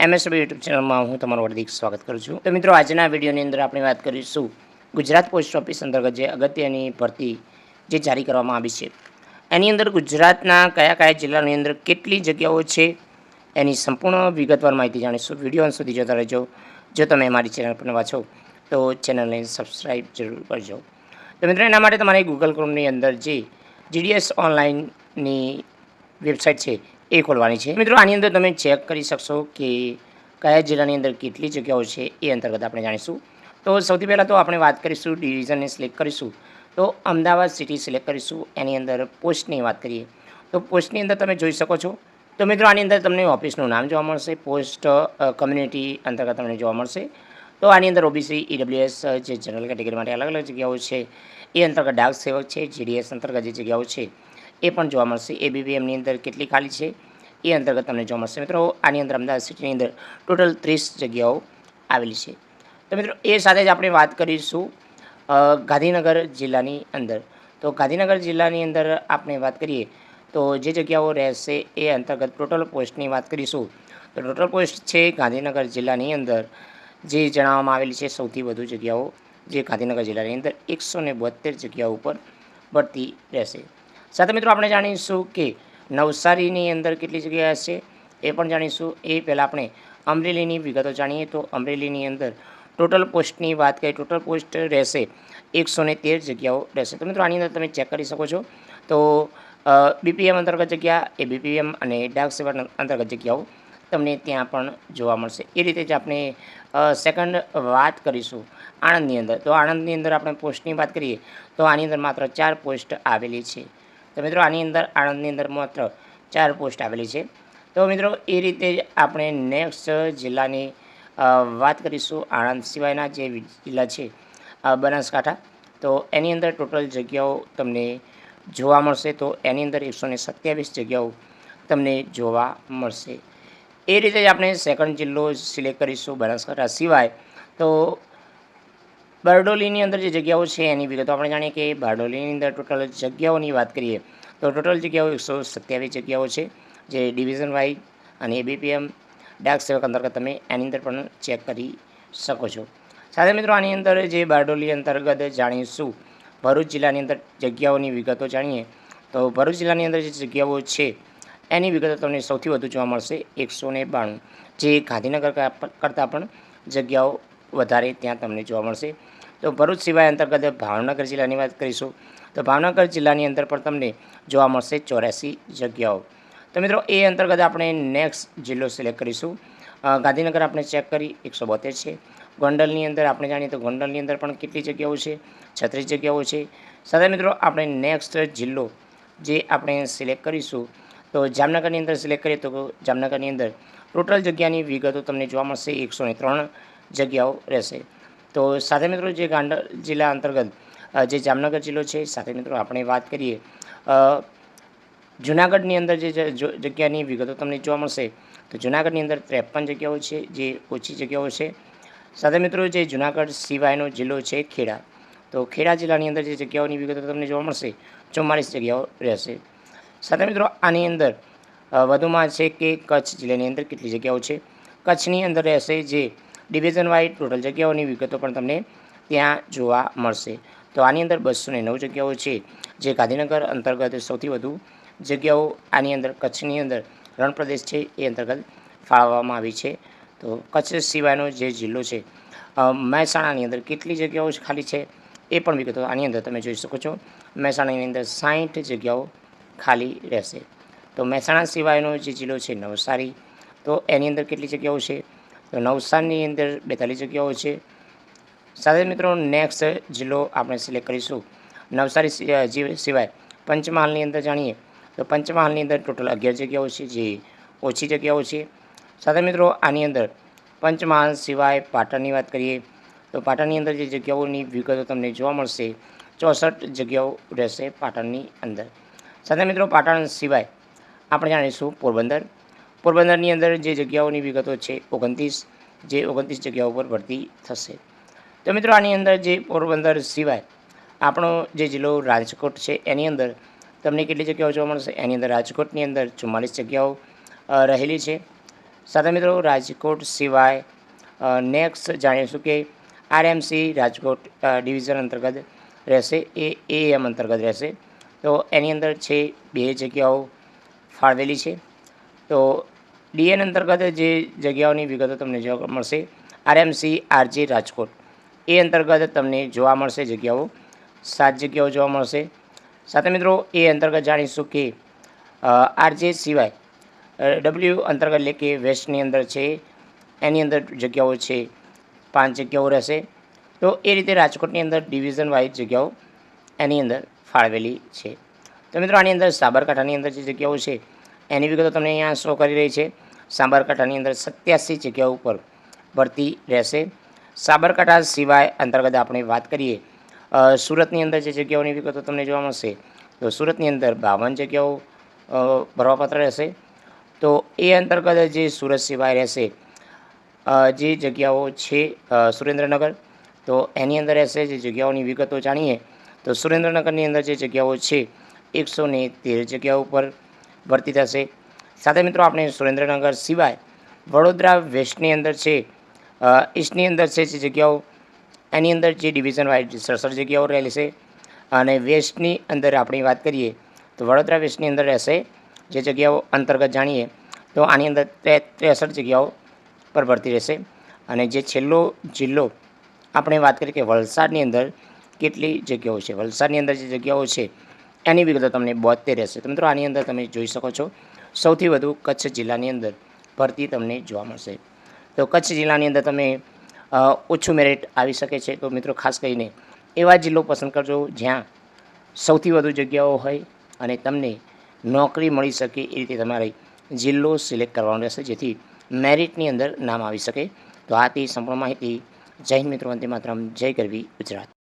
MSB YouTube ચેનલમાં હું તમારું હાર્દિક સ્વાગત કરું છું. તો મિત્રો, આજના વિડીયોની અંદર આપણે વાત કરીશું ગુજરાત પોસ્ટ ઓફિસ અંતર્ગત જે અગત્યની ભરતી જે જારી કરવામાં આવી છે એની અંદર ગુજરાતના કયા કયા જિલ્લાની અંદર કેટલી જગ્યાઓ છે એની સંપૂર્ણ વિગતવાર માહિતી જાણીશું. વિડીયો અંત સુધી જોતા રહેજો. જો તમે મારી ચેનલ પર નવા છો તો ચેનલને સબસ્ક્રાઈબ જરૂર કરજો. તો મિત્રો, એના માટે તમારે ગૂગલ ક્રોમની અંદર જે જીડીએસ ઓનલાઈનની વેબસાઇટ છે એ ખોલવાની છે. મિત્રો, આની અંદર તમે ચેક કરી શકશો કે કયા જિલ્લાની અંદર કેટલી જગ્યાઓ છે એ અંતર્ગત આપણે જાણીશું. તો સૌથી પહેલાં તો આપણે વાત કરીશું, ડિવિઝનને સિલેક્ટ કરીશું તો અમદાવાદ સિટી સિલેક્ટ કરીશું. એની અંદર પોસ્ટની વાત કરીએ તો પોસ્ટની અંદર તમે જોઈ શકો છો. તો મિત્રો, આની અંદર તમને ઓફિસનું નામ જોવા મળશે. પોસ્ટ કમ્યુનિટી અંતર્ગત તમને જોવા મળશે. તો આની અંદર ઓબીસી, ઈડબ્લ્યુએસ જે જનરલ કેટેગરી માટે અલગ અલગ જગ્યાઓ છે એ અંતર્ગત ડાક સેવક છે, જીડીએસ અંતર્ગત જે જગ્યાઓ છે એ પણ જોવા મળશે. એબીપીએમની અંદર કેટલી ખાલી છે એ અંતર્ગત તમને જોવા મળશે. મિત્રો, આની અંદર અમદાવાદ સિટીની અંદર ટોટલ 30 જગ્યાઓ આવેલી છે. તો મિત્રો, એ સાથે જ આપણે વાત કરીશું ગાંધીનગર જિલ્લાની અંદર. તો ગાંધીનગર જિલ્લાની અંદર આપણે વાત કરીએ તો જે જગ્યાઓ રહેશે એ અંતર્ગત ટોટલ પોસ્ટની વાત કરીશું. તો ટોટલ પોસ્ટ છે ગાંધીનગર જિલ્લાની અંદર જે જણાવવામાં આવેલી છે સૌથી વધુ જગ્યાઓ જે ગાંધીનગર જિલ્લાની અંદર 172 જગ્યાઓ ઉપર ભરતી રહેશે. સાથે મિત્રો, આપણે જાણીશું કે નવસારીની અંદર કેટલી જગ્યા હશે એ પણ જાણીશું. એ પહેલાં આપણે અમરેલીની વિગતો જાણીએ તો અમરેલીની અંદર ટોટલ પોસ્ટની વાત કરીએ, ટોટલ પોસ્ટ રહેશે 113 જગ્યાઓ રહેશે. તો મિત્રો, આની અંદર તમે ચેક કરી શકો છો. તો બીપીએમ અંતર્ગત જગ્યા, એ બીપીએમ અને ડાક સેવક અંતર્ગત જગ્યાઓ તમને ત્યાં પણ જોવા મળશે. એ રીતે જ આપણે સેકન્ડ વાત કરીશું આણંદની અંદર. તો આણંદની અંદર આપણે પોસ્ટની વાત કરીએ તો આની અંદર માત્ર 4 પોસ્ટ આવેલી છે. તો મિત્રો, આની અંદર આણંદની અંદર માત્ર 4 પોસ્ટ આવેલી છે. તો મિત્રો, એ રીતે જ આપણે નેક્સ્ટ જિલ્લાની વાત કરીશું. આણંદ સિવાયના જે જિલ્લા છે બનાસકાંઠા, તો એની અંદર ટોટલ જગ્યાઓ તમને જોવા મળશે. તો એની અંદર 127 જગ્યાઓ તમને જોવા મળશે. એ રીતે જ આપણે સેકન્ડ જિલ્લો સિલેક્ટ કરીશું બનાસકાંઠા સિવાય. તો બારડોલીની અંદર જે જગ્યાઓ છે એની વિગતો આપણે જાણીએ કે બારડોલીની અંદર ટોટલ જગ્યાઓની વાત કરીએ તો ટોટલ જગ્યાઓ 127 જગ્યાઓ છે જે ડિવિઝન વાઇઝ અને એબીપીએમ ડાક સેવક અંતર્ગત તમે એની અંદર પણ ચેક કરી શકો છો. સાથે મિત્રો, આની અંદર જે બારડોલી અંતર્ગત જાણીશું ભરૂચ જિલ્લાની અંદર જગ્યાઓની વિગતો જાણીએ તો ભરૂચ જિલ્લાની અંદર જે જગ્યાઓ છે એની વિગતો તમને સૌથી વધુ જોવા મળશે 192, જે ગાંધીનગર કરતાં પણ જગ્યાઓ વધારે ત્યાં તમને જોવા મળશે. તો ભરૂચ સિવાય અંતર્ગત ભાવનગર જિલ્લાની વાત કરીશું તો ભાવનગર જિલ્લાની અંદર પણ તમને જોવા મળશે 84 જગ્યાઓ. તો મિત્રો, એ અંતર્ગત આપણે નેક્સ્ટ જિલ્લો સિલેક્ટ કરીશું. ગાંધીનગર આપણે ચેક કરી 172 છે. ગોંડલની અંદર આપણે જાણીએ તો ગોંડલની અંદર પણ કેટલી જગ્યાઓ છે? 36 જગ્યાઓ છે. સાથે મિત્રો, આપણે નેક્સ્ટ જિલ્લો જે આપણે સિલેક્ટ કરીશું તો જામનગરની અંદર સિલેક્ટ કરીએ તો જામનગરની અંદર ટોટલ જગ્યાની વિગતો તમને જોવા મળશે 103 જગ્યાઓ રહેશે. તો સાથે મિત્રો, જે ગાંડલ જિલ્લા અંતર્ગત જે જામનગર જિલ્લો છે, સાથે મિત્રો આપણે વાત કરીએ જુનાગઢની અંદર જે જગ્યાની વિગતો તમને જોવા મળશે તો જુનાગઢની અંદર 53 જગ્યાઓ છે જે ઓછી જગ્યાઓ છે. સાથે મિત્રો, જે જુનાગઢ સિવાયનો જિલ્લો છે ખેડા, તો ખેડા જિલ્લાની અંદર જે જગ્યાઓની વિગતો તમને જોવા મળશે 44 જગ્યાઓ રહેશે. સાથે મિત્રો, આની અંદર વધુમાં છે કે કચ્છ જિલ્લાની અંદર કેટલી જગ્યાઓ છે. કચ્છની અંદર રહેશે જે ડિવિઝન વાઇઝ ટોટલ જગ્યાઓની વિગતો પણ તમને ત્યાં જોવા મળશે. તો આની અંદર 209 જગ્યાઓ છે જે ગાંધીનગર અંતર્ગત સૌથી વધુ જગ્યાઓ આની અંદર કચ્છની અંદર રણ પ્રદેશ છે એ અંતર્ગત ફાળવવામાં આવી છે. તો કચ્છ સિવાયનો જે જિલ્લો છે મહેસાણાની અંદર કેટલી જગ્યાઓ ખાલી છે એ પણ વિગતો આની અંદર તમે જોઈ શકો છો. મહેસાણાની અંદર 60 જગ્યાઓ ખાલી રહેશે. તો મહેસાણા સિવાયનો જે જિલ્લો છે નવસારી, તો એની અંદર કેટલી જગ્યાઓ છે? તો નવસારીની અંદર 42 જગ્યાઓ છે. સાથે મિત્રો, નેક્સ્ટ જિલ્લો આપણે સિલેક્ટ કરીશું નવસારી સિવાય પંચમહાલની અંદર જાણીએ તો પંચમહાલની અંદર ટોટલ 11 જગ્યાઓ છે જે ઓછી જગ્યાઓ છે. સાથે મિત્રો, આની અંદર પંચમહાલ સિવાય પાટણની વાત કરીએ તો પાટણની અંદર જે જગ્યાઓની વિગતો તમને જોવા મળશે 64 જગ્યાઓ રહેશે પાટણની અંદર. સાથે મિત્રો, પાટણ સિવાય આપણે જાણીશું પોરબંદરની અંદર જે જગ્યાઓની વિગતો છે 29, જે 29 જગ્યાઓ પર ભરતી થશે. તો મિત્રો, આની અંદર જે પોરબંદર સિવાય આપણો જે જિલ્લો રાજકોટ છે એની અંદર તમને કેટલી જગ્યાઓ જોવા મળશે? એની અંદર રાજકોટની અંદર 44 જગ્યાઓ રહેલી છે. સાથે મિત્રો રાજકોટ સિવાય નેક્સ્ટ જાણીશું કે આરએમસી રાજકોટ ડિવિઝન અંતર્ગત રહેશે, એ એએમ અંતર્ગત રહેશે. તો એની અંદર છે 2 જગ્યાઓ ફાળવેલી છે. તો ડીએન અંતર્ગત જે જગ્યાઓની વિગતો તમને જોવા મળશે, આરએમસી આરજે રાજકોટ એ અંતર્ગત તમને જોવા મળશે જગ્યાઓ 7 જગ્યાઓ જોવા મળશે. સાથે મિત્રો એ અંતર્ગત જાણીશું કે આરજે સિવાય ડબલ્યુ અંતર્ગત એટલે કે વેસ્ટની અંદર છે, એની અંદર જગ્યાઓ છે 5 જગ્યાઓ રહેશે. તો એ રીતે રાજકોટની અંદર ડિવિઝન વાઇઝ જગ્યાઓ એની અંદર ફાળવેલી છે. તો મિત્રો આની અંદર સાબરકાંઠાની અંદર જે જગ્યાઓ છે એની વિગતો તમને અહીંયા શો કરી રહી છે. સાબરકાંઠાની અંદર 87 જગ્યાઓ ઉપર ભરતી રહેશે. સાબરકાંઠા સિવાય અંતર્ગત આપણે વાત કરીએ સુરતની અંદર જે જગ્યાઓની વિગતો તમને જોવા મળશે, તો સુરતની અંદર 52 જગ્યાઓ ભરવાપાત્ર રહેશે. તો એ અંતર્ગત જે સુરત સિવાય રહેશે જે જગ્યાઓ છે સુરેન્દ્રનગર, તો એની અંદર રહેશે. જે જગ્યાઓની વિગતો જાણીએ તો સુરેન્દ્રનગરની અંદર જે જગ્યાઓ છે 113 જગ્યાઓ ઉપર ભરતી થશે. સાથે મિત્રો આપણે સુરેન્દ્રનગર સિવાય વડોદરા વેસ્ટની અંદર છે, ઈસ્ટની અંદર છે જે જગ્યાઓ એની અંદર જે ડિવિઝન વાઇઝ 67 જગ્યાઓ રહેલી છે. અને વેસ્ટની અંદર આપણી વાત કરીએ તો વડોદરા વેસ્ટની અંદર રહેશે જે જગ્યાઓ અંતર્ગત જાણીએ તો આની અંદર 63 જગ્યાઓ પર ભરતી રહેશે. અને જે છેલ્લો જિલ્લો આપણે વાત કરીએ કે વલસાડની અંદર કેટલી જગ્યાઓ છે, વલસાડની અંદર જે જગ્યાઓ છે એની વિગતો તમને 72 રહેશે. તો મિત્રો આની અંદર તમે જોઈ શકો છો સૌથી વધુ કચ્છ જિલ્લાની અંદર ભરતી તમને જોવા મળશે. તો કચ્છ જિલ્લાની અંદર તમે ઓછું મેરિટ આવી શકે છે. તો મિત્રો ખાસ કરીને એવા જિલ્લો પસંદ કરજો જ્યાં સૌથી વધુ જગ્યાઓ હોય અને તમને નોકરી મળી શકે એ રીતે તમારે જિલ્લો સિલેક્ટ કરવાનો રહેશે, જેથી મેરિટની અંદર નામ આવી શકે. તો આ તે સંપૂર્ણ માહિતી. જય હિન્દ મિત્રો, વંદે માતરમ, જય ગરવી ગુજરાત.